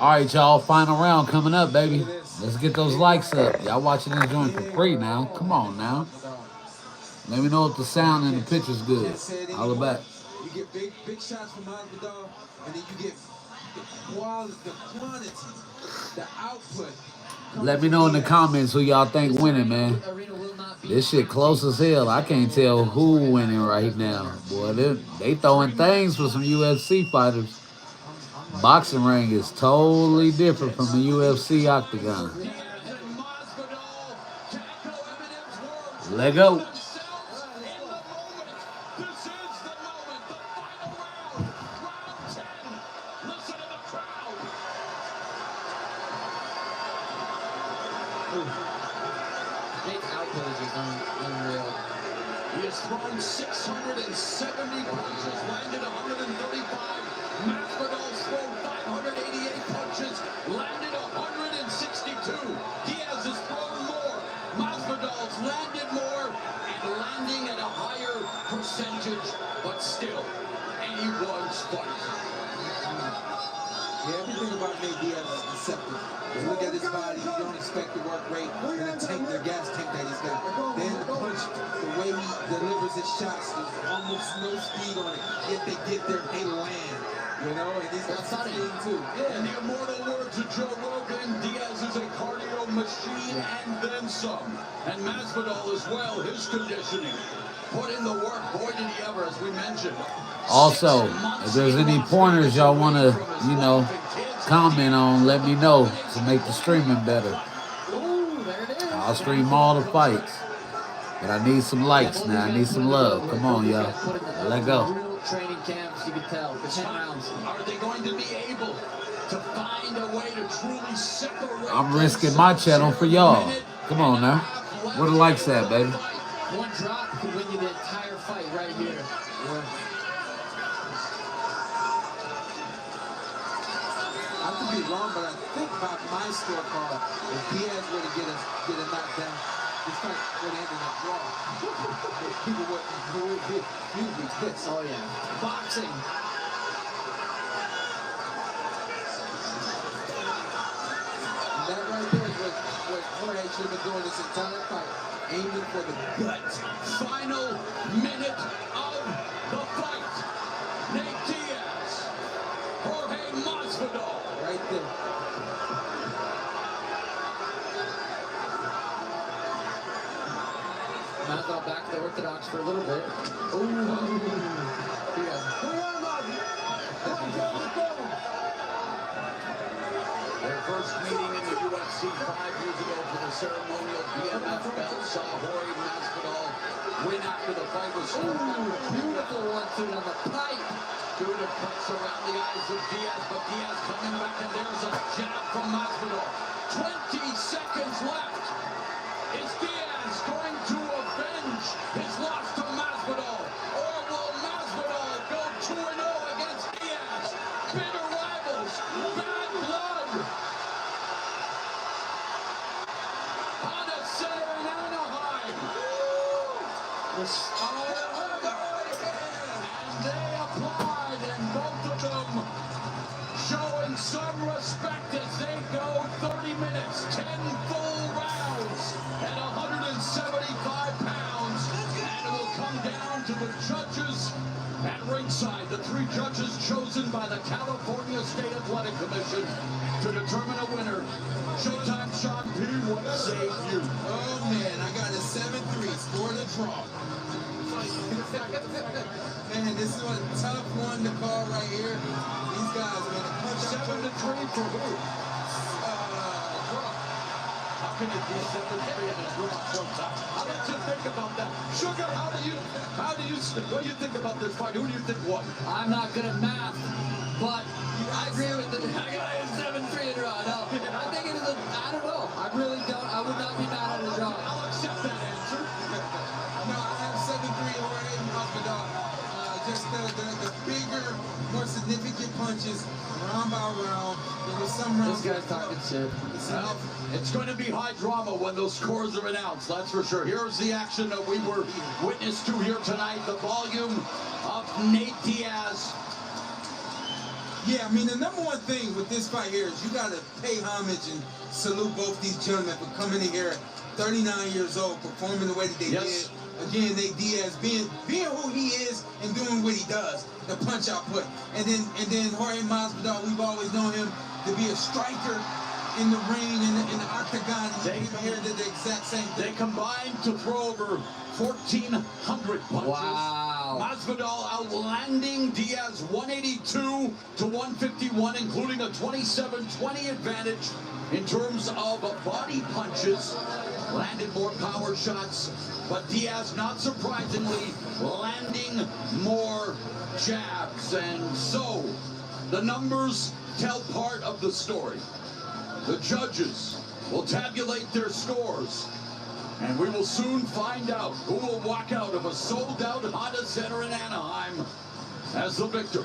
All right, y'all. Final round coming up, baby. Let's get those likes up. Y'all watching this joint for free now. Come on now. Let me know if the sound and the picture's good. Holla back. You get big shots from Masvidal, and then you get the quality, the quantity, the output. Let me know in the comments who y'all think winning, man. This shit close as hell. I can't tell who winning right now. Boy, they throwing things for some UFC fighters. Boxing ring is totally different from the UFC octagon. Let go. He has thrown 670 punches, landed 135. Masvidal's thrown 588 punches, landed 162. Diaz has thrown more. Masvidal's landed more and landing at a higher percentage, but still, anyone's fight. Yeah, everything about Nate Diaz is deceptive. You look at his body, you don't expect the work rate and the gas tank that he's got. Then the punch, the way he delivers his shots, there's almost no speed on it. Yet they get there, they land. You know, and he's got something too. In the immortal words of Joe Rogan, Diaz is a cardio machine and then some. And Masvidal as well, his conditioning. Put in the work, boy did he ever, as we mentioned. Also, if there's any pointers y'all want to, comment on, let me know to make the streaming better. I'll stream all the fights. But I need some likes now. I need some love. Come on, y'all. Let go. Training camps, you can tell, for 10 rounds. Are they going to be able to find a way to truly separate? I'm risking my channel for y'all. Come on now. Where the likes at, baby? One drop could win you the entire fight right here. I could be wrong, but I think by my scorecard, if Diaz were to get a knockdown, this fight would end in a draw. People would be pissed. Oh yeah. Boxing. And that right there is what Jorge should have been doing this entire fight, aiming for the gut. Final minute of the fight. Nate Diaz, Jorge Masvidal. Right there. Masvidal back to the orthodox for a little bit. Their first meeting in the UFC 5 years ago for the ceremonial BMF belt saw Jorge Masvidal win after the fight was Beautiful 1-2 on the pipe. Doing a press around the eyes of Diaz, but Diaz coming back, and there's a jab from Masvidal. 20 seconds left. Is Diaz going to avenge his loss to Masvidal? Or will Masvidal go 2-0 against Diaz? Bitter rivals, bad blood. Honda Center in Anaheim. And they applied, and both of them showing some respect as they go 30 minutes, 10 full rounds at 175 pounds. And it will come down to the judges at ringside, the 3 judges chosen by the California State Athletic Commission to determine a winner. Showtime, Sean P. What saved you? Oh man, I gotta 7-3, score the draw. Man, this is a tough one to call right here. These guys, man, the punch 7-3 for who? draw. How can it be 7-3 and a draw so tough? How did you think about that? Sugar, what do you think about this fight? Who do you think won? I'm not good at math, but I agree with the guy in 7-3 draw. No, I think it is I don't know. I really don't. I would not be mad at a draw. I'll accept that answer. No, I have 7-3 Jorge Masvidal. Just the bigger, more significant punches, round by round. There was some rounds. This guy's talking shit. Well, it's going to be high drama when those scores are announced, that's for sure. Here's the action that we were witness to here tonight. The volume of Nate Diaz. Yeah, I mean, the number one thing with this fight here is you got to pay homage and salute both these gentlemen for coming in here 39 years old, performing the way that they did. Again, Nate Diaz being who he is and doing what he does, the punch output. And then Jorge Masvidal, we've always known him to be a striker in the ring, in the octagon. They here did the exact same They thing. combined to throw over 1,400 punches. Wow. Masvidal outlanding Diaz 182 to 151, including a 27-20 advantage in terms of body punches. Landed more power shots, but Diaz, not surprisingly, landing more jabs. And so, the numbers tell part of the story. The judges will tabulate their scores, and we will soon find out who will walk out of a sold-out Honda Center in Anaheim as the victor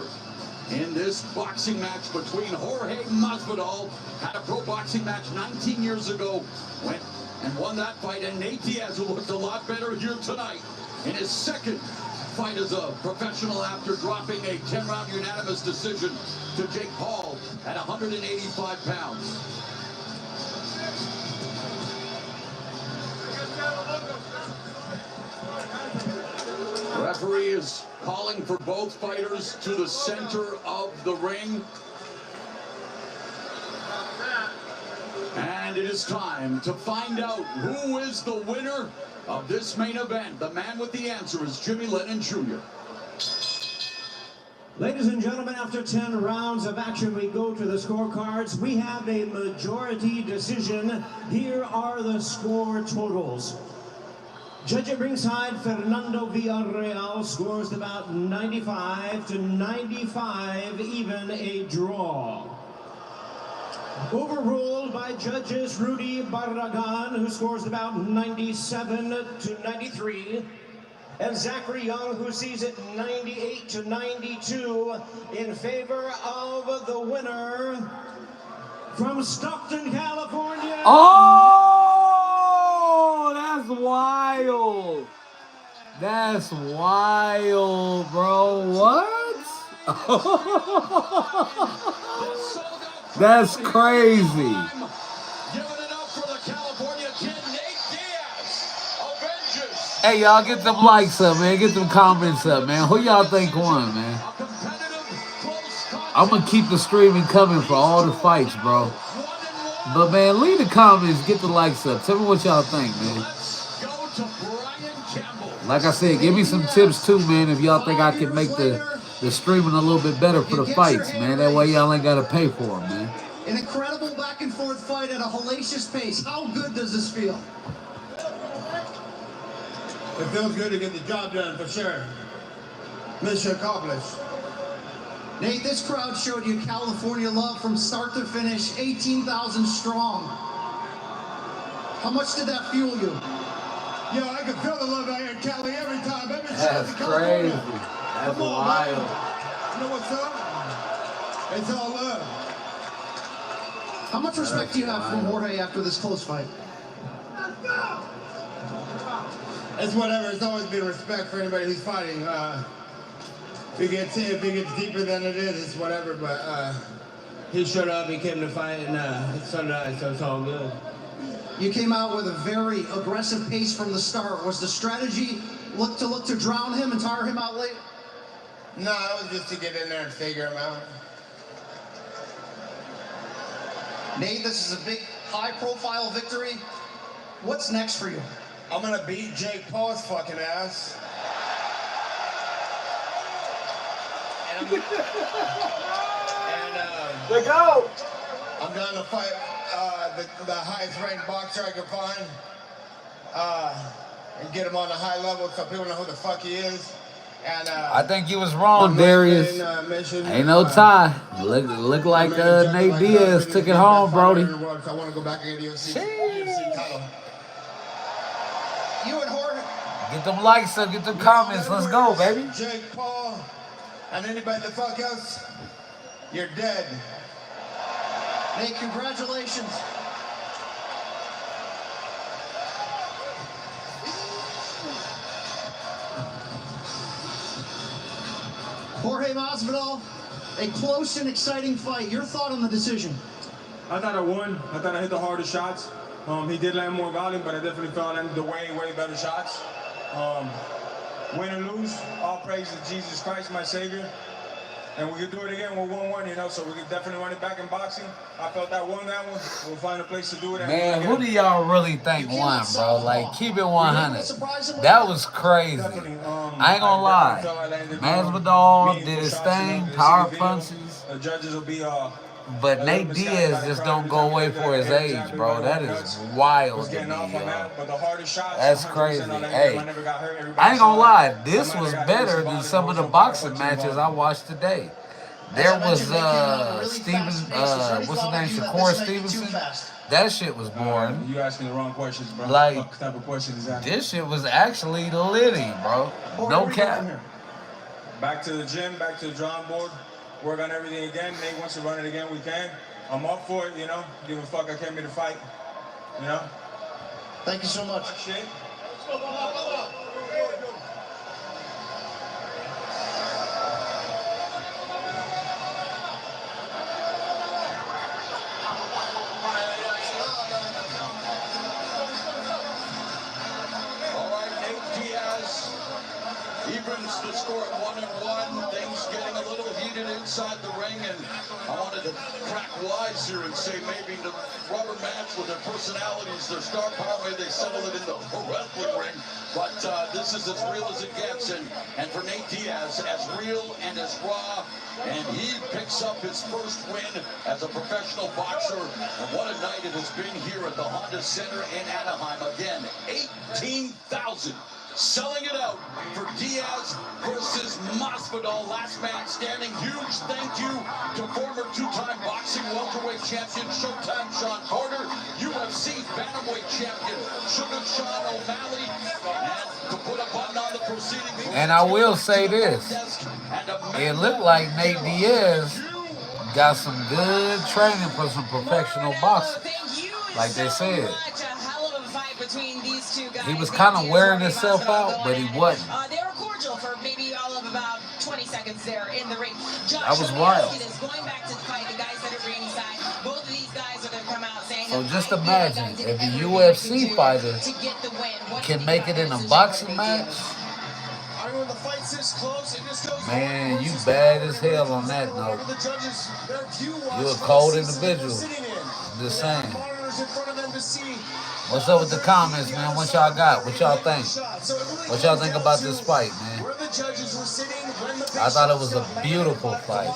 in this boxing match between Jorge Masvidal, had a pro boxing match 19 years ago, went and won that fight, and Nate Diaz, who looked a lot better here tonight in his second fight as a professional after dropping a 10-round unanimous decision to Jake Paul at 185 pounds. Referee is calling for both fighters to the center of the ring. And it is time to find out who is the winner of this main event. The man with the answer is Jimmy Lennon Jr. Ladies and gentlemen, after 10 rounds of action, we go to the scorecards. We have a majority decision. Here are the score totals. Judge at ringside, Fernando Villarreal, scores about 95 to 95, even a draw. Overruled by judges Rudy Barragan, who scores about 97 to 93. And Zachary Young, who sees it 98 to 92 in favor of the winner from Stockton, California. Oh, that's wild. That's wild, bro. What? That's crazy. Giving it up for the California kid, Nate Diaz, Avengers. Hey, y'all, get them likes up, man. Get them comments up, man. Who y'all think won, man? A competitive, close contest. I'm gonna keep the streaming coming for all the fights, bro. 1-1. But, man, leave the comments. Get the likes up. Tell me what y'all think, man. Let's go to Brian Campbell. Like I said, give me some tips, too, man, if y'all think I can make the streaming a little bit better for the fights, man. That way y'all ain't got to pay for them, man. An incredible back-and-forth fight at a hellacious pace. How good does this feel? It feels good to get the job done, for sure. Mission accomplished. Nate, this crowd showed you California love from start to finish, 18,000 strong. How much did that fuel you? Yo, I can feel the love out here in Cali every time. Every chance That's in California. crazy. That's Come on, wild. man. You know what's up? It's all love. How much respect do you have for Jorge after this close fight? It's whatever. It's always been respect for anybody who's fighting. If it gets deeper than it is, it's whatever. But he showed up, he came to fight, and it's sunrise, so it's all good. You came out with a very aggressive pace from the start. Was the strategy look to drown him and tire him out late? No, that was just to get in there and figure him out. Nate, this is a big, high-profile victory. What's next for you? I'm gonna beat Jake Paul's fucking ass. And Let go. I'm going to fight the highest ranked boxer I can find. And get him on a high level so people know who the fuck he is. And I think you was wrong, Darius. Ain't no tie. Look like Nate Diaz took it home, Brody. I want to go back and get UFC title. You and Jorge. Get them likes up, get them comments. Let's go, baby. Jake Paul and anybody the fuck else, you're dead. Nate, congratulations. Jorge Masvidal, a close and exciting fight. Your thought on the decision? I thought I won. I thought I hit the hardest shots. He did land more volume, but I definitely felt I landed the way better shots. Win or lose, all praise to Jesus Christ, my Savior. And we could do it again with 1-1, you know, so we could definitely run it back in boxing. I felt I won that one. We'll find a place to do it. Man, who do y'all really think won, bro? Like, keep it 100. That was crazy. I ain't gonna lie. Masvidal did his thing, power punches. The judges will be But Nate Diaz just don't go away for his age, bro. That is wild to me, yo. That's crazy. Hey, I ain't gonna lie. This was better than some of the boxing matches I watched today. There was what's his name, Shakur Stevenson. That shit was boring. You asking the wrong questions, bro. Like, what type of question is that? this shit was actually litty, bro. No cap. Back to the gym, back to the drawing board. Work on everything again. Nate wants to run it again, we can. I'm up for it, you know. Give a fuck, I came here to fight. You know? Thank you so much. Shit. All right, Nate Diaz evens the score at 1-1. Things getting a little heated inside the ring, and I wanted to crack wise here and say maybe the rubber match with their personalities, their star power, maybe they settle it in the wrestling ring. But this is as real as it gets, and for Nate Diaz, as real and as raw, and he picks up his first win as a professional boxer. And what a night it has been here at the Honda Center in Anaheim. Again, 18,000. Selling it out for Diaz versus Masvidal. Last man standing. Huge thank you to former two-time boxing welterweight champion Showtime Sean Porter, UFC bantamweight champion Sugar Sean O'Malley, and to put a button on the proceedings. And I will say this. It looked like Nate Diaz got some good training for some professional boxing. Like they said. Between these two guys. He was kind of wearing himself out, but he wasn't. They were cordial for maybe all of about 20 seconds there in the ring. That was wild. Is going back to fight the guys that are ringside. Both of these guys are going to come out saying. So just imagine if a UFC fighter can make it in a boxing match. When the fight's this close, it just goes Man, you bad as hell on that note. You a cold individual. Just saying. What's up with the comments, man? What y'all got? What y'all think? What y'all think about this fight, man? I thought it was a beautiful fight.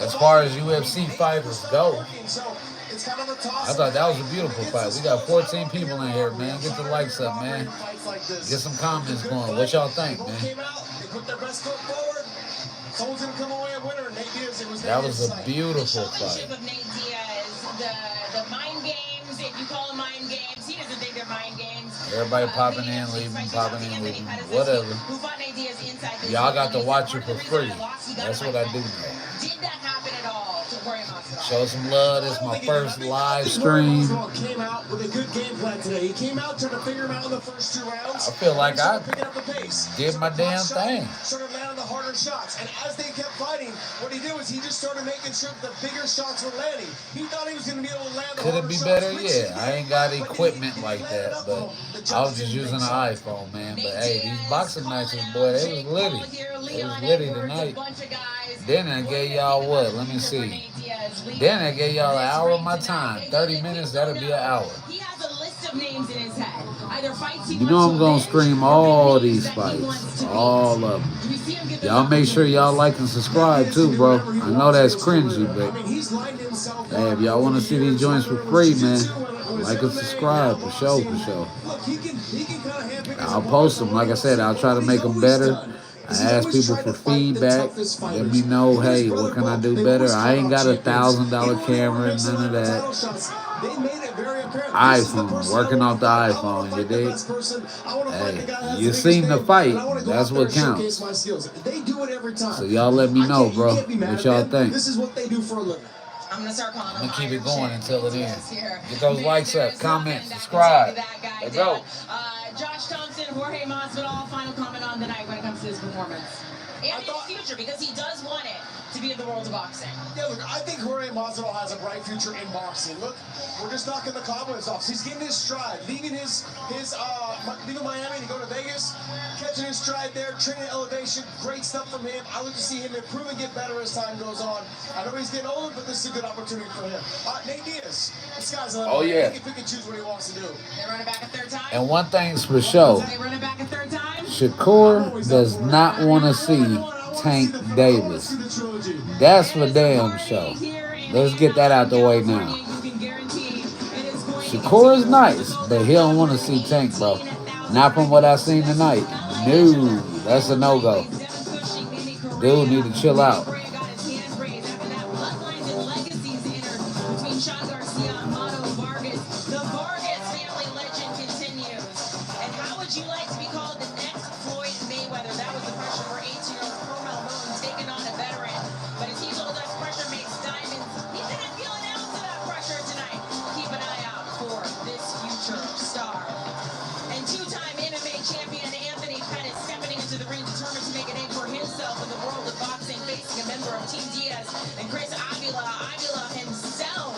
As far as UFC fighters go, I thought that was a beautiful fight. We got 14 people in here, man. Get the likes up, man. Get some comments going. What y'all think, man? That was a beautiful fight. The mind games, if you call them mind games, he doesn't think they're mind games. Everybody popping in, leaving, popping in, leaving, whatever. Y'all got to watch it for free. That's what I do know. Did that happen at all to Jorge Masvidal? Show some love. This is my first live stream. Came out with a good game plan today. He came out trying to figure him out in the first 2 rounds. I feel like I picking up the pace. did my damn thing. Started landing the harder shots, and as they kept fighting, what he did was he just started making sure the bigger shots were landing. He thought he was going to be able to land the Could it harder be shots. better? Yeah, I ain't got equipment like that, but I was just using an iPhone, man. But hey, these boxing matches, boy, they was litty. They was litty tonight. Then I gave y'all what? Let me see. Then I gave y'all an hour of my time. 30 minutes, that'll be an hour. He has a list of names in his head. Either fights he You know wants I'm to gonna avenge stream or all big these names that he wants fights, to beat. all of them. Do we see him get those Y'all make sure y'all like and subscribe too, bro. I know that's cringy, I but mean, he's lined himself hey, up if y'all want over to the see these years, joints for whether it was free, man, jiu-jitsu, whether it was like and MMA, subscribe now for sure, boxing. for sure. Look, he can kind of handpick his I'll opponents post on them. what Like he I wants to said, do. I'll try What to he's make them always better. done I is he's ask always people tried for to fight the feedback. toughest Let fighters. me know, Him and his hey, brother what can I both, do they've better? always I called ain't out got a champions. Even $1,000 when they were camera, mixing none of around the that. title shots, they made it very apparent. This is the iPhone, person I working want off to the fight. I want to iPhone, you fight the dig? best person. I want to fight the Hey, guy that has you the biggest seen the name, fight. and I want to go That's out there what and showcase counts. my skills. They do it every time. So y'all let me know, bro. You can't be mad What at y'all them. think? This is what they do for a living. I'm gonna start calling I'm him gonna keep it Iron going Chef until it Diaz ends. here. Get those likes There up, is comment, nothing that can subscribe. take that guy Let's down. go. Josh Thompson, Jorge Masvidal, final comment on the night when it comes to his performance. And his future, because he does want it to be in the world of boxing. Yeah, look, I think Jorge Masvidal has a bright future in boxing. Look, we're just knocking the cobwebs off. He's getting his stride, leaving Miami to go to Vegas, catching his stride there, training elevation, great stuff from him. I look to see him improve and get better as time goes on. I know he's getting older, but this is a good opportunity for him. Nate Diaz, this guy's a yeah. he can choose what he wants to do. They run it back a third time. And one thing's for sure, They run it back a third time. Shakur does not want to see Tank Davis. That's for damn sure. Let's get that out the way now. Shakur is nice, but he don't want to see Tank, bro. Not from what I seen tonight. No, that's a no-go. Dude need to chill out. Would you like to be called the next Floyd Mayweather? That was the pressure for 18-year-old Carmel Moon taking on a veteran. But as he told us, pressure makes diamonds. He's going to feel an ounce of that pressure tonight. Keep an eye out for this future star. And two-time MMA champion Anthony Pettis stepping into the ring determined to make a name for himself in the world of boxing, facing a member of Team Diaz and Chris Avila. Avila himself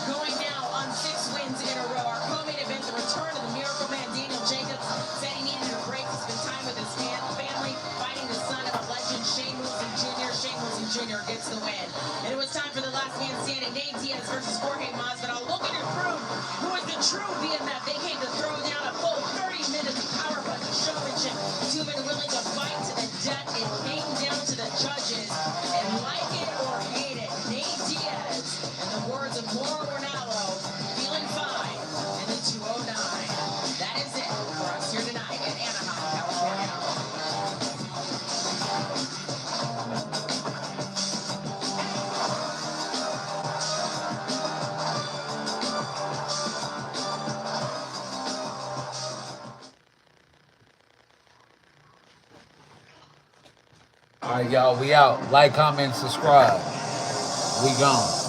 going now on 6 wins in a row. Our co-main event, the return of the Miracle Man, Daniel Jacobs, said he needed a break to spend time with his family, fighting the son of a legend, Shane Wilson Jr. Shane Wilson Jr. gets the win. And it was time for the last man standing, Nate Diaz versus Jorge Masvidal. Looking to prove who is the true BMF. They came to throw down a full 30 minutes of power punch and showmanship. Two men willing to fight to the death. It came down to the judges. And like it or hate it, Nate Diaz, in the words of Mauro Ranallo, feeling fine in the 209. That is it for us here tonight in Anaheim, California. All right, y'all, we out. Like, comment, subscribe. We gone.